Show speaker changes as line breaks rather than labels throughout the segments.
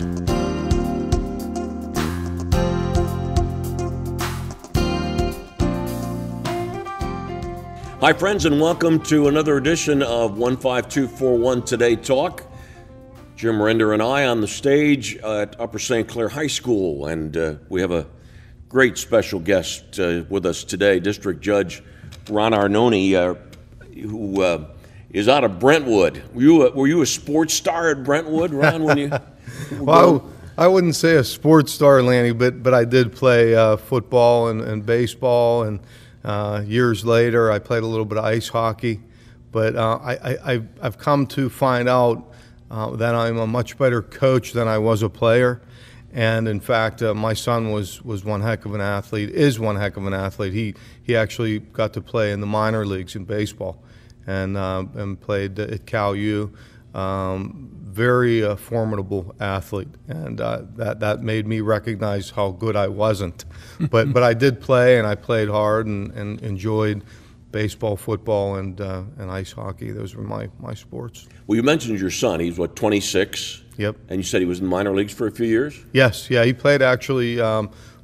Hi, friends, and welcome to another edition of 15241 Today Talk. Jim Render and I on the stage at Upper St. Clair High School, and we have a great special guest with us today, District Judge Ron Arnoni, who is out of Brentwood. Were you a sports star at Brentwood, Ron? When you
well, I wouldn't say a sports star, Lanny, but I did play football and baseball, and years later I played a little bit of ice hockey. But I've come to find out that I'm a much better coach than I was a player. And in fact, my son was one heck of an athlete, is one heck of an athlete. He actually got to play in the minor leagues in baseball, and played at Cal U. Very formidable athlete, and that made me recognize how good I wasn't. But I did play, and I played hard, and enjoyed baseball, football, and ice hockey. Those were my sports.
Well, you mentioned your son. He's, 26?
Yep.
And you said he was in the minor leagues for a few years?
Yes, yeah. He played actually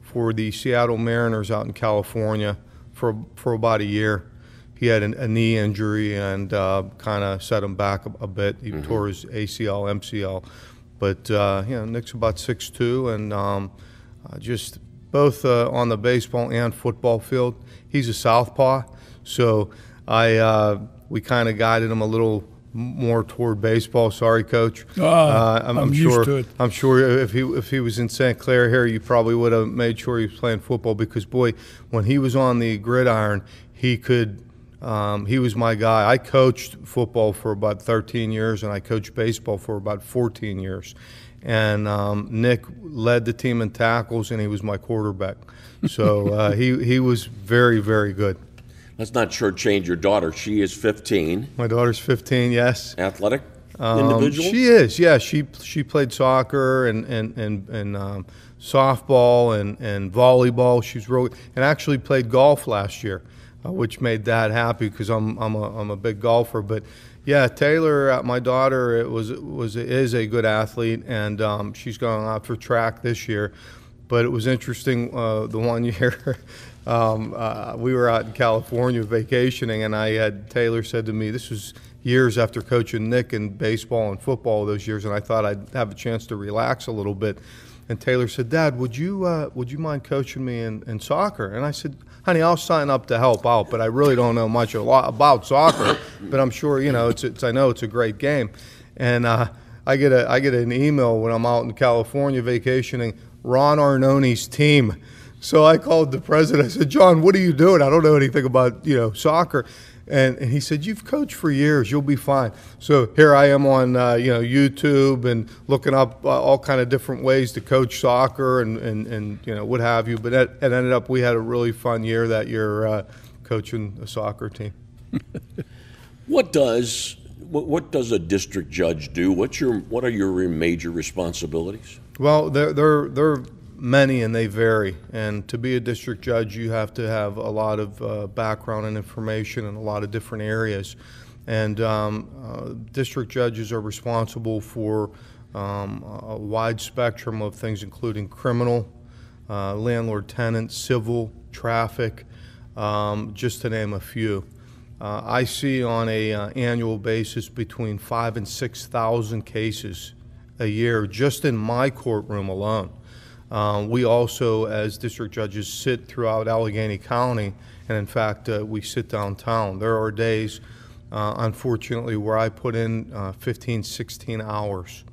for the Seattle Mariners out in California for about a year. He had a knee injury and kind of set him back a bit. He tore his ACL, MCL. But, Nick's about 6'2", and just both on the baseball and football field. He's a southpaw, so we kind of guided him a little more toward baseball. Sorry, Coach.
I'm
sure,
used to it.
I'm sure if he was in St. Clair here, you probably would have made sure he was playing football, because, boy, when he was on the gridiron, he could – he was my guy. I coached football for about 13 years, and I coached baseball for about 14 years. And Nick led the team in tackles, and he was my quarterback. So he was very, very good.
Let's not shortchange your daughter. She is 15.
My daughter's 15, yes.
Athletic individual?
She is, yeah. She played soccer and softball and volleyball. She's really, and actually played golf last year, which made Dad happy, because I'm a big golfer. But yeah, Taylor, my daughter, is a good athlete, and she's going out for track this year. But it was interesting, the one year we were out in California vacationing, and Taylor said to me, this was years after coaching Nick in baseball and football those years, and I thought I'd have a chance to relax a little bit. And Taylor said, Dad, would you mind coaching me in soccer? And I said, honey, I'll sign up to help out, but I really don't know much about soccer. But I'm sure, I know it's a great game. And I get an email when I'm out in California vacationing, Ron Arnoni's team. So I called the president. I said, John, what are you doing? I don't know anything about soccer. And he said, you've coached for years, you'll be fine. So here I am on YouTube and looking up all kind of different ways to coach soccer and what have you. But it ended up, we had a really fun year that year coaching a soccer team.
What does a district judge do? What are your major responsibilities?
Well, they're many, and they vary. And to be a district judge, you have to have a lot of background and information in a lot of different areas. And district judges are responsible for a wide spectrum of things, including criminal, landlord-tenant, civil, traffic, just to name a few. I see on an annual basis between 5,000 and 6,000 cases a year just in my courtroom alone. We also, as district judges, sit throughout Allegheny County, and in fact, we sit downtown. There are days, unfortunately, where I put in 15, 16 hours,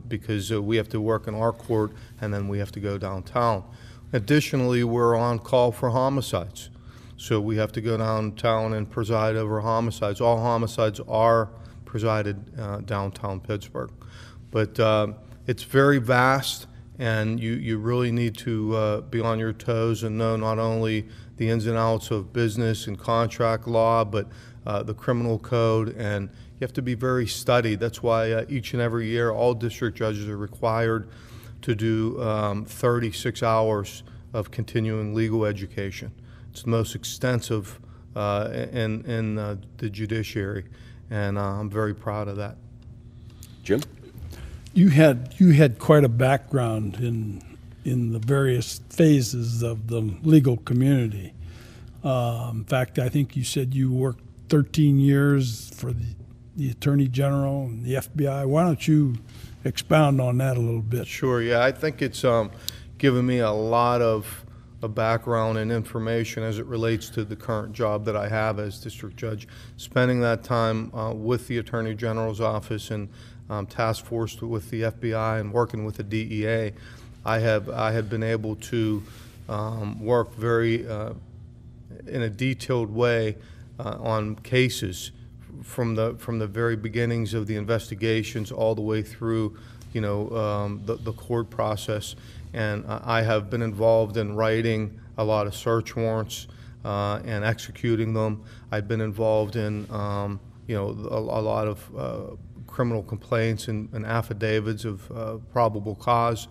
because we have to work in our court, and then we have to go downtown. Additionally, we're on call for homicides. So we have to go downtown and preside over homicides. All homicides are presided downtown Pittsburgh. But it's very vast, and you really need to be on your toes and know not only the ins and outs of business and contract law, but the criminal code, and you have to be very studied. That's why each and every year all district judges are required to do 36 hours of continuing legal education. It's the most extensive in the judiciary, and I'm very proud of that.
Jim?
you had quite a background in the various phases of the legal community. In fact, I think you said you worked 13 years for the Attorney General and the FBI. Why don't you expound on that a little bit?
Sure. Yeah, I think it's given me a lot of background and information as it relates to the current job that I have as district judge. Spending that time with the Attorney General's office and task force with the FBI and working with the DEA, I had been able to work very in a detailed way on cases from the very beginnings of the investigations all the way through, the court process. And I have been involved in writing a lot of search warrants and executing them. I've been involved in, a lot of criminal complaints and affidavits of probable cause.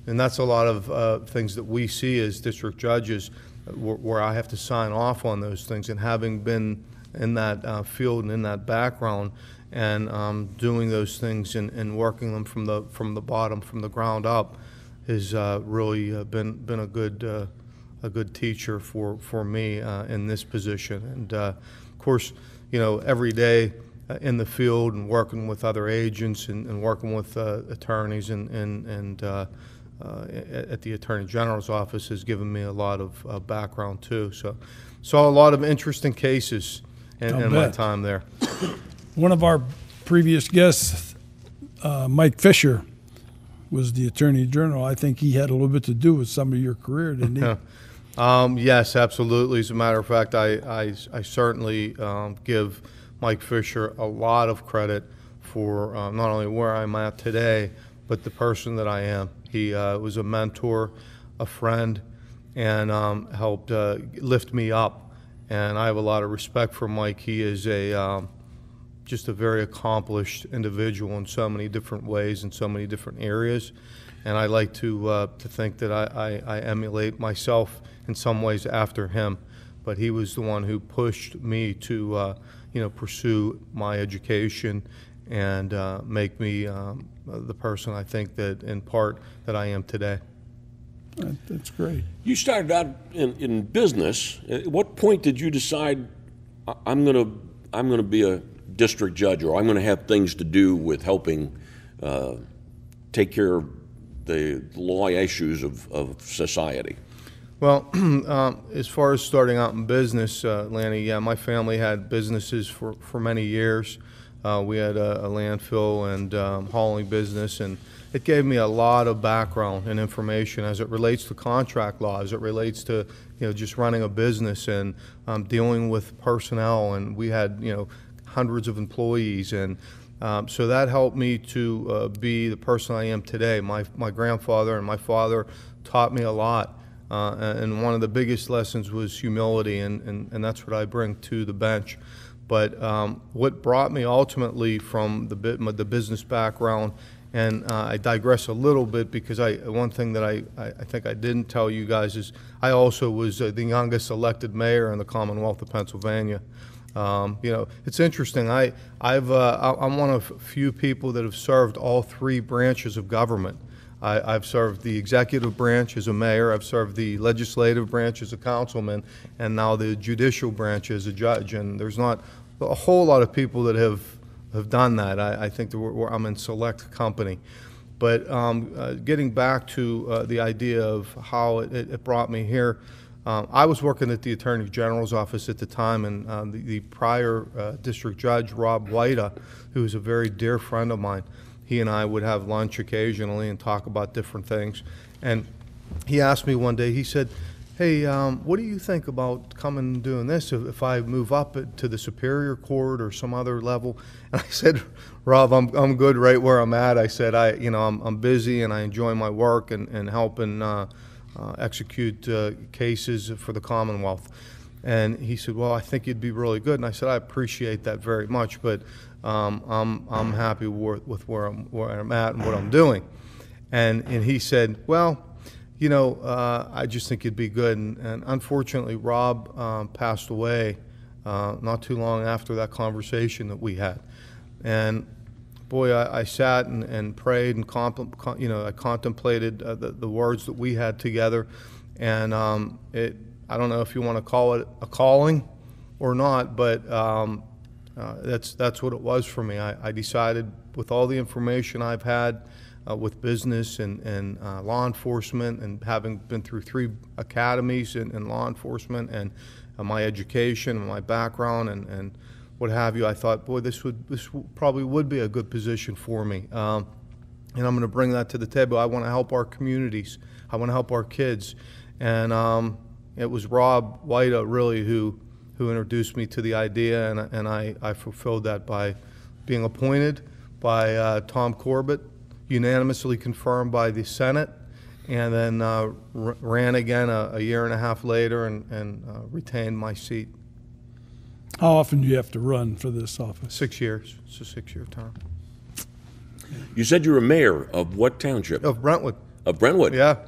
And that's a lot of things that we see as district judges where I have to sign off on those things. And having been in that field and in that background and doing those things and working them from the bottom, from the ground up, has really been a good teacher for me in this position. And of course, every day in the field and working with other agents and working with attorneys and at the Attorney General's office has given me a lot of background too. So saw a lot of interesting cases in my time there.
One of our previous guests, Mike Fisher, was the Attorney General. I think he had a little bit to do with some of your career, didn't he?
Yes, absolutely. As a matter of fact, I certainly give Mike Fisher a lot of credit for not only where I'm at today, but the person that I am. He was a mentor, a friend, and helped lift me up. And I have a lot of respect for Mike. He is just a very accomplished individual in so many different ways in so many different areas. And I like to think that I emulate myself in some ways after him. But he was the one who pushed me to pursue my education and make me the person I think that in part that I am today.
That's great.
You started out in business. At what point did you decide I'm gonna be a district judge, or I'm gonna have things to do with helping take care of the law issues of society?
Well, as far as starting out in business, Lanny, yeah, my family had businesses for many years. We had a landfill and hauling business, and it gave me a lot of background and information as it relates to contract law, as it relates to just running a business and dealing with personnel. And we had hundreds of employees, and so that helped me to be the person I am today. My grandfather and my father taught me a lot, and one of the biggest lessons was humility, and that's what I bring to the bench. But what brought me ultimately from the business background, and I digress a little bit because one thing that I think I didn't tell you guys is I also was the youngest elected mayor in the Commonwealth of Pennsylvania. It's interesting. I'm one of few people that have served all three branches of government. I've served the executive branch as a mayor, I've served the legislative branch as a councilman, and now the judicial branch as a judge. And there's not a whole lot of people that have done that. I think that I'm in select company. But getting back to the idea of how it brought me here, I was working at the Attorney General's office at the time, and the prior district judge, Rob Whita, who was a very dear friend of mine, he and I would have lunch occasionally and talk about different things. And he asked me one day, he said, hey, what do you think about coming and doing this if I move up to the Superior Court or some other level? And I said, Rob, I'm good right where I'm at. I said, I'm busy and I enjoy my work and helping execute cases for the Commonwealth. And he said, well, I think you'd be really good. And I said, I appreciate that very much, but I'm happy with where I'm at and what I'm doing. And he said, well, I just think it'd be good. And unfortunately, Rob passed away not too long after that conversation that we had. And boy, I sat and prayed and I contemplated the words that we had together, and I don't know if you want to call it a calling or not, but that's what it was for me. I decided, with all the information I've had with business and law enforcement, and having been through 3 academies in law enforcement, and my education and my background and what have you, I thought, boy, this probably would be a good position for me. And I'm going to bring that to the table. I want to help our communities. I want to help our kids. And it was Rob Whita, really, who introduced me to the idea, and I fulfilled that by being appointed by Tom Corbett, unanimously confirmed by the Senate, and then ran again a year and a half later and retained my seat.
How often do you have to run for this office?
6 years. It's a 6-year term.
You said you were mayor of what township?
Of Brentwood.
Of Brentwood?
Yeah.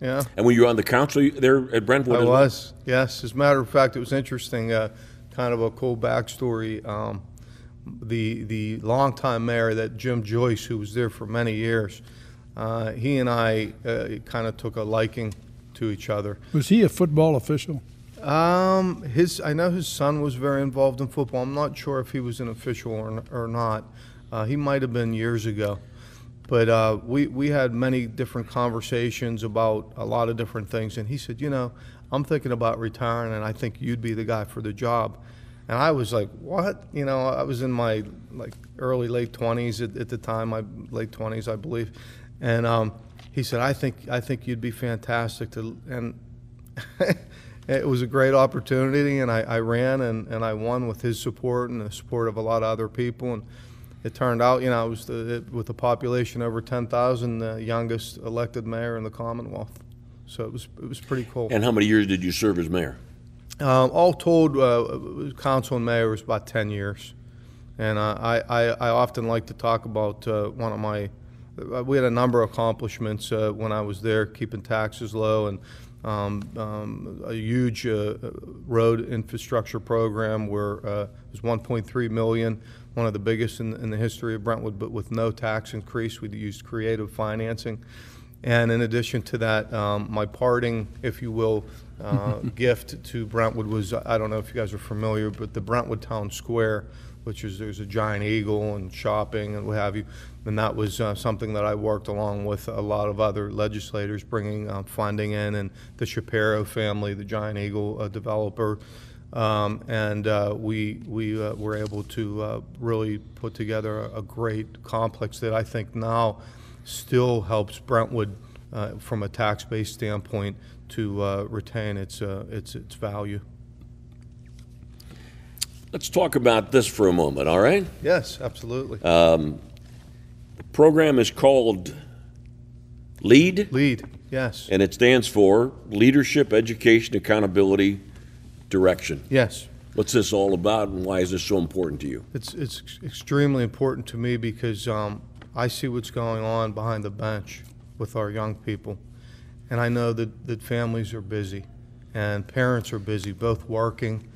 Yeah.
And when you were on the council there at Brentwood?
I was, yes. As a matter of fact, it was interesting, kind of a cool backstory. The longtime mayor, that Jim Joyce, who was there for many years, he and I kind of took a liking to each other.
Was he a football official?
I know his son was very involved in football. I'm not sure if he was an official or not. He might have been years ago. But we had many different conversations about a lot of different things. And he said, you know, I'm thinking about retiring, and I think you'd be the guy for the job. And I was like, what? You know, I was in my late 20s at the time, my late 20s, I believe. And he said, I think you'd be fantastic and it was a great opportunity, and I ran and I won with his support and the support of a lot of other people. And it turned out, you know, I was with a population over 10,000, the youngest elected mayor in the Commonwealth. So it was pretty cool.
And how many years did you serve as mayor?
All told, council and mayor was about 10 years. And I often like to talk about one of my, we had a number of accomplishments when I was there, keeping taxes low, and a huge road infrastructure program where it was $1.3 million, one of the biggest in the history of Brentwood, but with no tax increase. We used creative financing. And in addition to that, my parting, if you will, gift to Brentwood was, I don't know if you guys are familiar, but the Brentwood Town Square, which is, there's a giant eagle and shopping and what have you. And that was something that I worked along with a lot of other legislators, bringing funding in, and the Shapiro family, the giant eagle developer. We were able to really put together a great complex that I think now still helps Brentwood from a tax-based standpoint to retain its value.
Let's talk about this for a moment, all right?
Yes, absolutely.
The program is called LEAD.
LEAD, yes.
And it stands for Leadership, Education, Accountability, Direction.
Yes.
What's this all about, and why is this so important to you?
It's extremely important to me because I see what's going on behind the bench with our young people. And I know that families are busy and parents are busy, both working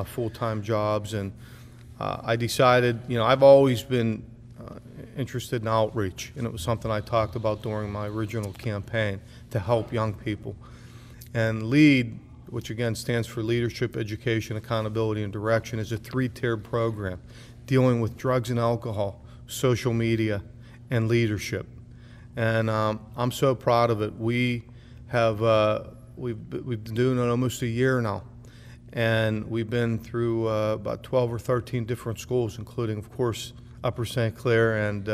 full-time jobs. And I decided, you know, I've always been interested in outreach, and it was something I talked about during my original campaign to help young people. And LEAD, which again stands for Leadership, Education, Accountability, and Direction, is a 3-tiered program dealing with drugs and alcohol, social media, and leadership. And I'm so proud of it. We've been doing it almost a year now, and we've been through about 12 or 13 different schools, including, of course, Upper St. Clair and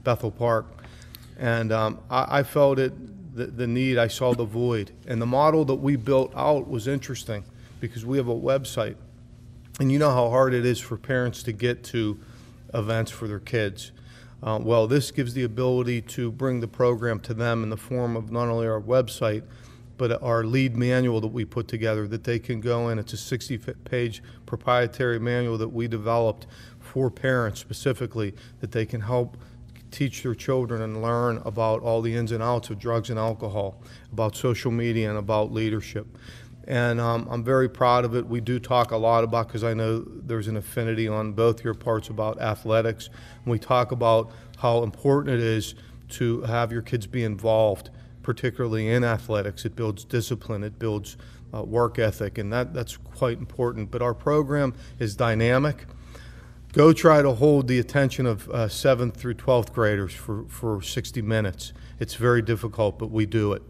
Bethel Park. And I felt the need, I saw the void. And the model that we built out was interesting because we have a website. And you know how hard it is for parents to get to events for their kids. Well, this gives the ability to bring the program to them in the form of not only our website, but our LEAD manual that we put together that they can go in. It's a 60-page proprietary manual that we developed for parents specifically, that they can help teach their children and learn about all the ins and outs of drugs and alcohol, about social media, and about leadership. And I'm very proud of it. We do talk a lot about, because I know there's an affinity on both your parts about athletics. And we talk about how important it is to have your kids be involved, particularly in athletics. It builds discipline, it builds work ethic, and that's quite important. But our program is dynamic. Go try to hold the attention of 7th through 12th graders for 60 minutes. It's very difficult, but we do it.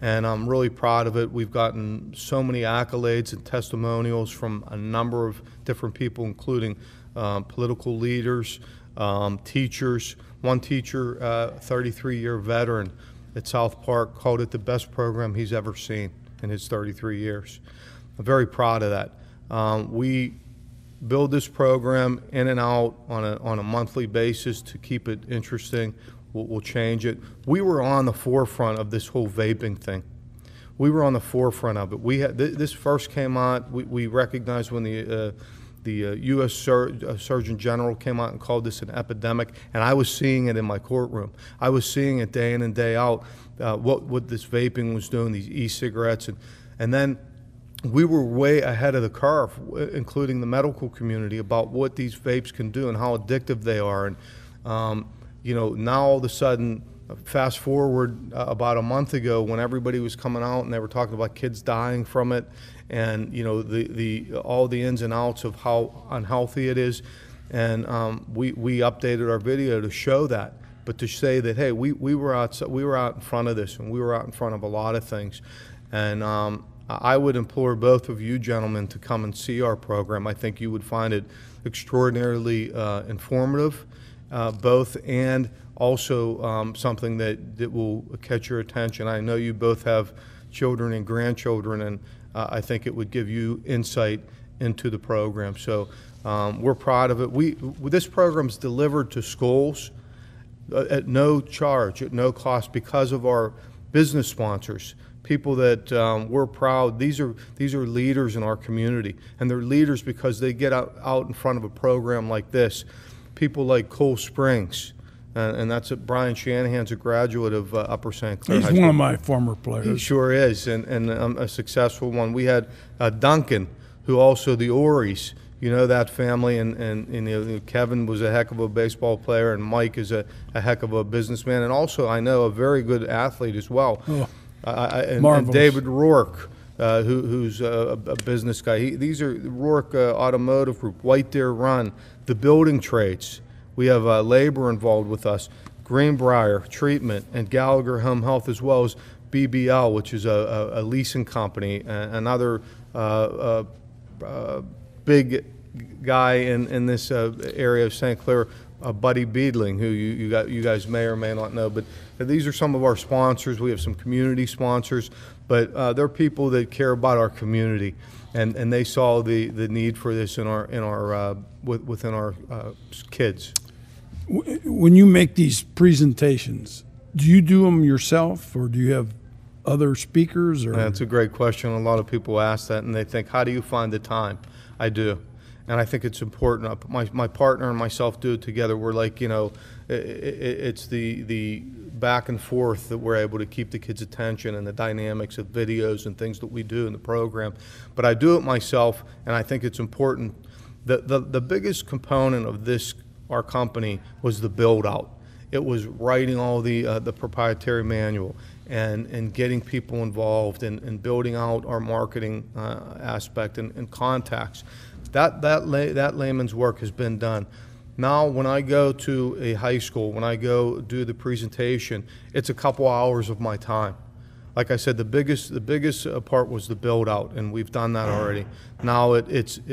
And I'm really proud of it. We've gotten so many accolades and testimonials from a number of different people, including political leaders, teachers. One teacher, 33-year veteran at South Park, called it the best program he's ever seen in his 33 years. I'm very proud of that. We build this program in and out on a monthly basis to keep it interesting. We'll change it. We were on the forefront of this whole vaping thing. We were on the forefront of it. We had this first came out. We recognized when the U.S. Surgeon General came out and called this an epidemic, and I was seeing it in my courtroom. I was seeing it day in and day out, what this vaping was doing, these e-cigarettes, and then we were way ahead of the curve, including the medical community, about what these vapes can do and how addictive they are. And you know, now all of a sudden, fast forward about a month ago, when everybody was coming out and they were talking about kids dying from it, and you know all the ins and outs of how unhealthy it is, and we updated our video to show that, but to say that hey, we were out in front of this, and we were out in front of a lot of things, and I would implore both of you gentlemen to come and see our program. I think you would find it extraordinarily informative. Both, and also something that will catch your attention. I know you both have children and grandchildren, and I think it would give you insight into the program. So we're proud of it. This program is delivered to schools at no charge, at no cost, because of our business sponsors, people that we're proud. These are leaders in our community, and they're leaders because they get out in front of a program like this. People like Cole Springs, and that's Brian Shanahan's a graduate of Upper St. Clair High School.
He's one of my former players.
He sure is, and a successful one. We had Duncan, who also the Ories, you know that family, and you know, Kevin was a heck of a baseball player, and Mike is a heck of a businessman, and also I know a very good athlete as well.
Oh,
and David Rourke. Who's a business guy. These are Rourke Automotive Group, White Deer Run, the building trades. We have labor involved with us, Greenbrier Treatment, and Gallagher Home Health, as well as BBL, which is a leasing company. Another big guy in this area of St. Clair, Buddy Beedling, who you guys may or may not know. But these are some of our sponsors. We have some community sponsors, but they're people that care about our community, and they saw the need for this within our kids.
When you make these presentations, do you do them yourself, or do you have other speakers? Or
that's a great question. A lot of people ask that, and they think, how do you find the time? I do. And I think it's important. My partner and myself do it together. We're like, you know, it's the back and forth that we're able to keep the kids' attention, and the dynamics of videos and things that we do in the program. But I do it myself, and I think it's important. The biggest component of our company was the build out. It was writing all the proprietary manual and getting people involved and building out our marketing aspect and contacts. That layman's work has been done. Now, when I go to a high school, when I go do the presentation, it's a couple hours of my time. Like I said, the biggest part was the build out, and we've done that already. Now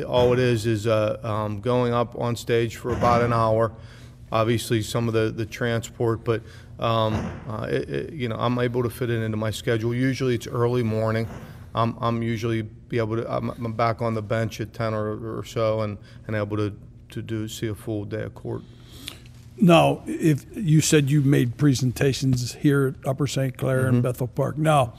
all it is going up on stage for about an hour. Obviously, some of the transport, but you know, I'm able to fit it into my schedule. Usually, it's early morning. I'm usually I'm back on the bench at 10 or so, and able to see a full day of court.
Now, if you said you made presentations here at Upper St. Clair and Bethel Park, now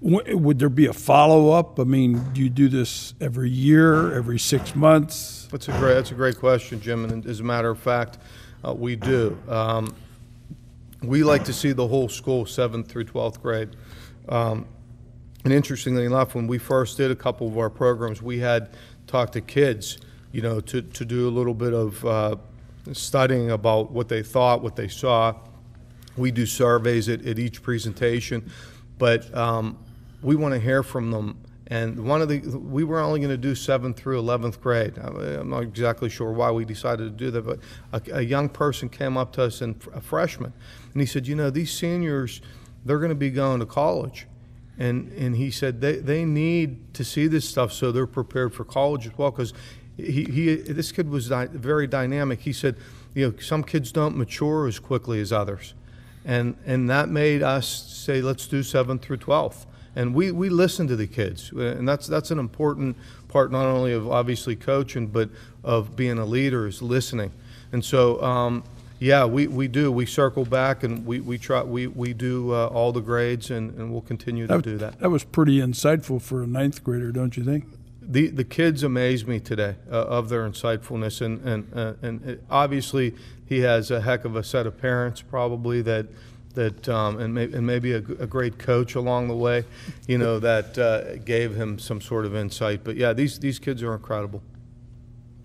would there be a follow-up? I mean, do you do this every year, every 6 months?
That's a great question, Jim. And as a matter of fact, we do. We like to see the whole school, 7th through 12th grade. And interestingly enough, when we first did a couple of our programs, we had talked to kids, to do a little bit of studying about what they thought, what they saw. We do surveys at each presentation, but we want to hear from them. And we were only going to do 7th through 11th grade. I'm not exactly sure why we decided to do that, but a young person came up to us, a freshman, and he said, these seniors, they're going to be going to college. And he said they need to see this stuff so they're prepared for college as well, because this kid was very dynamic. He said, some kids don't mature as quickly as others. And that made us say, let's do 7th through 12th. And we listen to the kids, and that's an important part, not only of obviously coaching, but of being a leader, is listening. And so, we do. We circle back, and we do all the grades, and we'll continue to do that.
That was pretty insightful for a 9th grader, don't you think?
The kids amaze me today of their insightfulness, and obviously he has a heck of a set of parents probably that maybe a great coach along the way, that gave him some sort of insight. But yeah, these kids are incredible.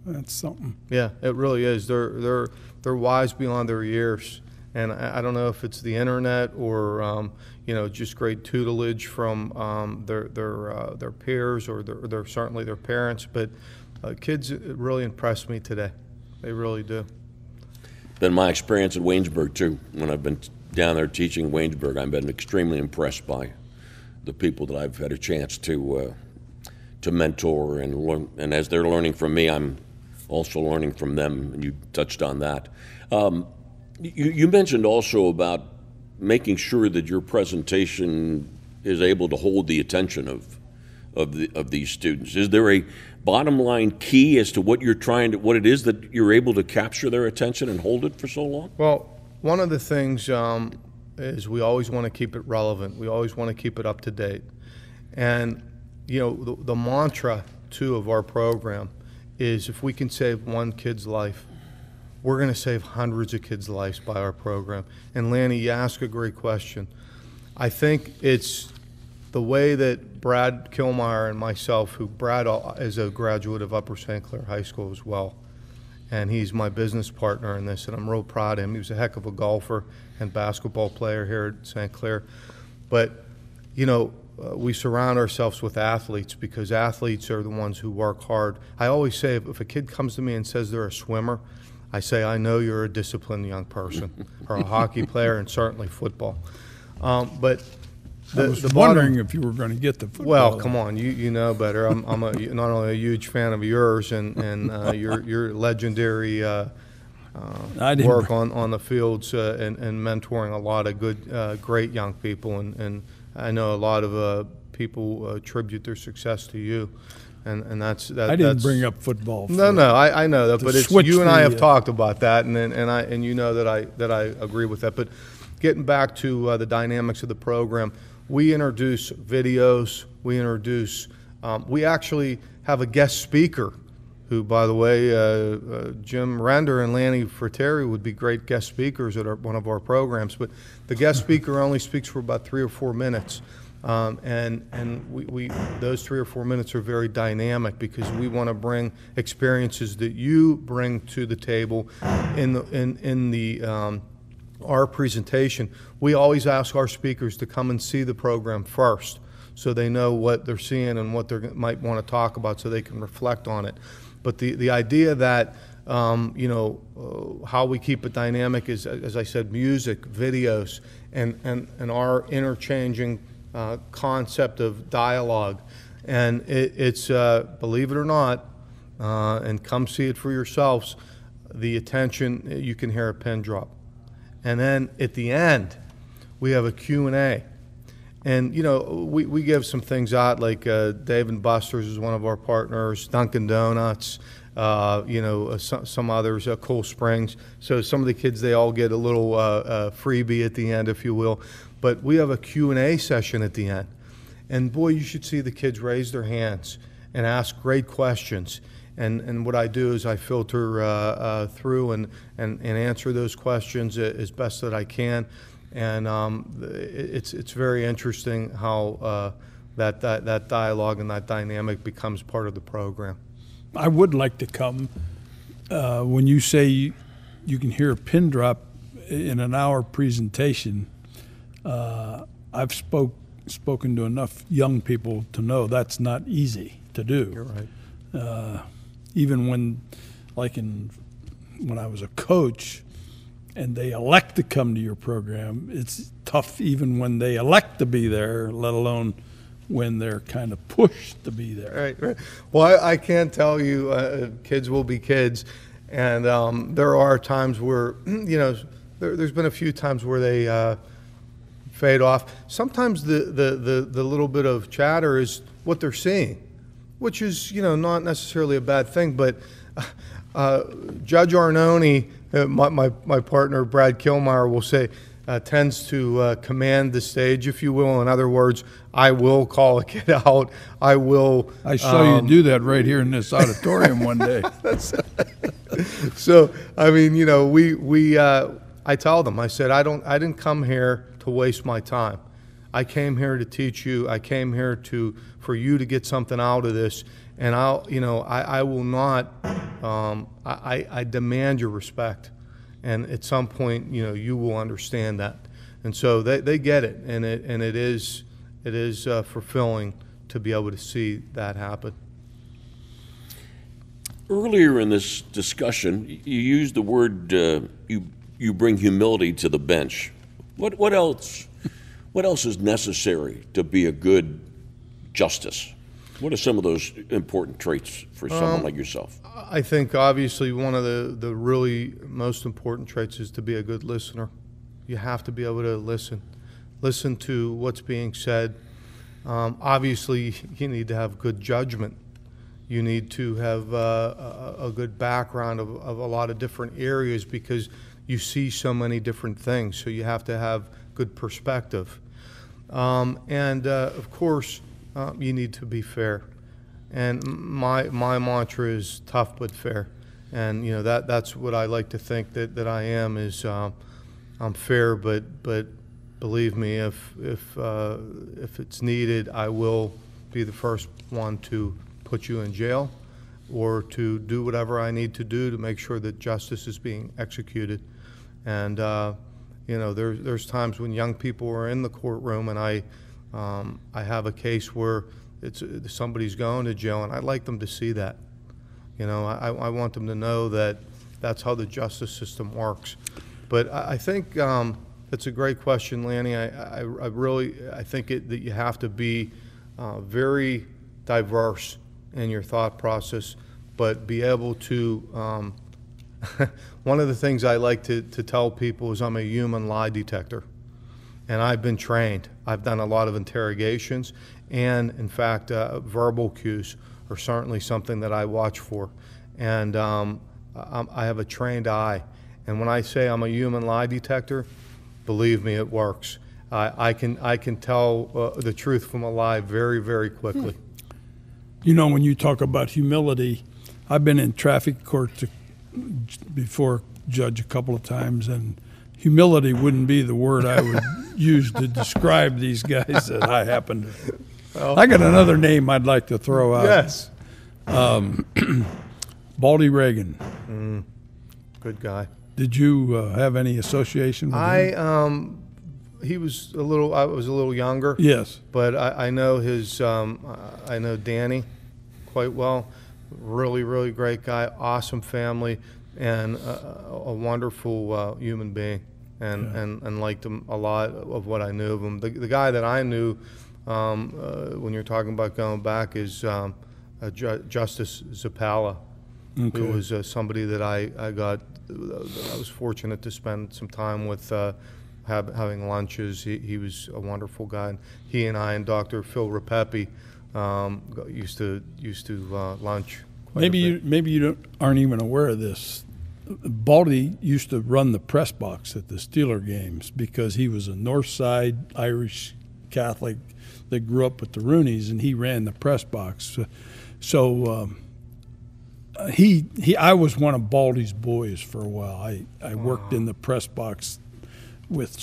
That's something.
Yeah, it really is. They're wise beyond their years, and I don't know if it's the internet or just great tutelage from their peers or their certainly their parents. But kids really impress me today. They really do.
Been my experience at Waynesburg too. When I've been down there teaching Waynesburg, I've been extremely impressed by the people that I've had a chance to mentor and learn. And as they're learning from me, I'm also learning from them. And you touched on that. You mentioned also about making sure that your presentation is able to hold the attention of these students. Is there a bottom line key as to what what it is that you're able to capture their attention and hold it for so long?
Well, one of the things is we always want to keep it relevant. We always want to keep it up to date. And, the mantra, too, of our program is if we can save one kid's life, we're going to save hundreds of kids' lives by our program. And Lanny, you ask a great question. I think it's the way that Brad Kilmeyer and myself, Brad is a graduate of Upper St. Clair High School as well, and he's my business partner in this, and I'm real proud of him. He was a heck of a golfer and basketball player here at St. Clair. But, we surround ourselves with athletes because athletes are the ones who work hard. I always say if a kid comes to me and says they're a swimmer, I say, I know you're a disciplined young person, or a hockey player, and certainly football. But
I was wondering if you were going to get the football.
Well, come on, you know better. I'm not only a huge fan of yours and your legendary work on the fields and mentoring a lot of good, great young people, and I know a lot of people attribute their success to you. And that's.
I didn't bring up football.
No, I know that, but it's you and I have talked about that, and you know that I agree with that. But getting back to the dynamics of the program, we introduce videos. We actually have a guest speaker, who, by the way, Jim Render and Lanny Fratteri would be great guest speakers at one of our programs. But the guest speaker only speaks for about 3 or 4 minutes. And we those 3 or 4 minutes are very dynamic because we want to bring experiences that you bring to the table in our presentation. We always ask our speakers to come and see the program first, so they know what they're seeing and what they might want to talk about, so they can reflect on it. But the idea that how we keep it dynamic is, as I said, music, videos, and our interchanging concept of dialogue. And it's believe it or not, and come see it for yourselves, the attention, you can hear a pin drop. And then at the end, we have a Q&A. And, we give some things out, like Dave & Buster's is one of our partners, Dunkin' Donuts, some others, Cool Springs. So some of the kids, they all get a little freebie at the end, if you will. But we have a Q&A session at the end. And boy, you should see the kids raise their hands and ask great questions. And what I do is I filter through and answer those questions as best that I can. And it's very interesting how that dialogue and that dynamic becomes part of the program.
I would like to come. When you say you can hear a pin drop in an hour presentation, I've spoken to enough young people to know that's not easy to do.
You're right.
Even when I was a coach and they elect to come to your program, it's tough even when they elect to be there, let alone when they're kind of pushed to be there.
Right. Well, I can't tell you, kids will be kids, and there are times where, there's been a few times where they fade off. Sometimes the little bit of chatter is what they're seeing, which is, not necessarily a bad thing, but Judge Arnoni, my partner Brad Kilmeyer, will say, tends to command the stage, if you will. In other words, I will call a kid out. I will.
I saw you do that right here in this auditorium one day.
So, I mean, I tell them, I said, I didn't come here to waste my time. I came here to teach you. I came here for you to get something out of this. And I will not, I demand your respect. And at some point, you will understand that. And so they get it, and it is fulfilling to be able to see that happen. Earlier
in this discussion, you used the word you bring humility to the bench. What else is necessary to be a good justice? What are some of those important traits for someone like yourself? I think obviously one of the really most important traits is to be a good listener. You have to be able to listen to what's being said. Obviously, you need to have good judgment. You need to have a good background of a lot of different areas because you see so many different things. So you have to have good perspective. And of course, you need to be fair. And my mantra is tough but fair. And that's what I like to think that I am is I'm fair, but believe me, if it's needed, I will be the first one to put you in jail or to do whatever I need to do to make sure that justice is being executed. And there's times when young people are in the courtroom and I have a case where somebody's going to jail, and I'd like them to see that. I want them to know that that's how the justice system works. But I think that's a great question, Lanny. I really think that you have to be very diverse in your thought process, but be able to. One of the things I like to tell people is I'm a human lie detector. And I've been trained. I've done a lot of interrogations, and in fact, verbal cues are certainly something that I watch for. And I have a trained eye. And when I say I'm a human lie detector, believe me, it works. I can tell the truth from a lie very, very quickly.
When you talk about humility, I've been in traffic court before judge a couple of times, and humility wouldn't be the word I would use to describe these guys that I happen to. Well, I got another name I'd like to throw out.
Yes.
Baldy Reagan.
Good guy.
Did you have any association with him?
He was a little. I was a little younger.
Yes.
But I know his. I know Danny quite well. Really, really great guy. Awesome family. And a wonderful human being, and liked him a lot of what I knew of him. The guy that I knew, when you're talking about going back, is Justice Zappala, who was somebody that I was fortunate to spend some time with, having lunches. He was a wonderful guy. And he and I and Dr. Phil Rapepi used to lunch.
Maybe you aren't even aware of this. Baldy used to run the press box at the Steeler games because he was a North Side Irish Catholic that grew up with the Rooneys, and he ran the press box. So I was one of Baldy's boys for a while. I worked in the press box with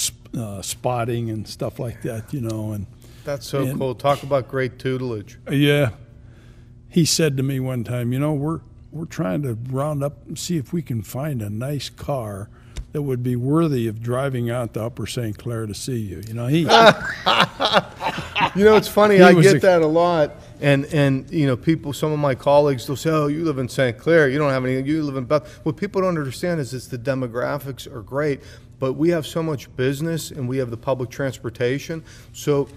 spotting and stuff like that, and
That's so cool. Talk about great tutelage.
Yeah. He said to me one time, you know, we're trying to round up and see if we can find a nice car that would be worthy of driving out to Upper St. Clair to see you. You know, he.
You know, it's funny. I get that a lot, and you know, people. Some of my colleagues, they'll say, "Oh, you live in St. Clair. You don't have any. You live in Beth." What people don't understand is the demographics are great, but we have so much business and we have the public transportation. So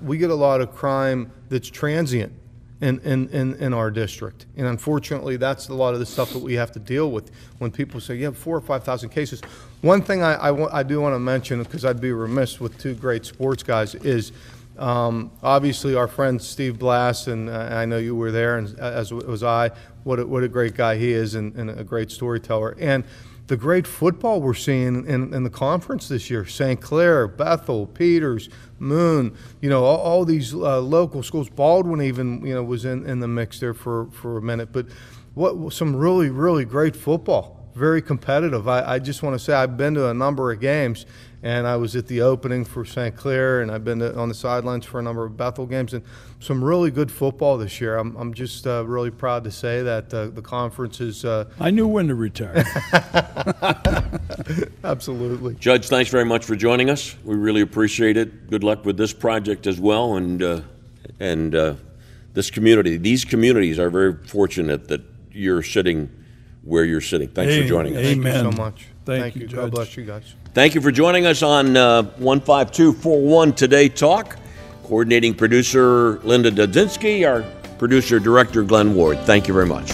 we get a lot of crime that's transient in our district, and unfortunately, that's a lot of the stuff that we have to deal with when people say, "You have 4,000 or 5,000 cases." One thing I do want to mention, because I'd be remiss with two great sports guys, is obviously our friend Steve Blass, and I know you were there, and as was I. What a great guy he is, and a great storyteller, and the great football we're seeing in the conference this year. St. Clair, Bethel, Peters, Moon, you know, all these local schools. Baldwin even, you know, was in the mix there for a minute. But some really, really great football, very competitive. I just want to say I've been to a number of games, and I was at the opening for St. Clair, and I've been on the sidelines for a number of Bethel games, and some really good football this year. I'm just really proud to say that the conference is.
I knew when to retire.
Absolutely. Judge, thanks very much for joining us. We really appreciate it. Good luck with this project as well, and this community. These communities are very fortunate that you're sitting where you're sitting. Thanks for joining us.
Amen.
Thank you so much.
Thank you, Judge.
God bless you guys.
Thank you for joining us on 15241 Today Talk. Coordinating producer Linda Dudzinski, our producer director Glenn Ward. Thank you very much.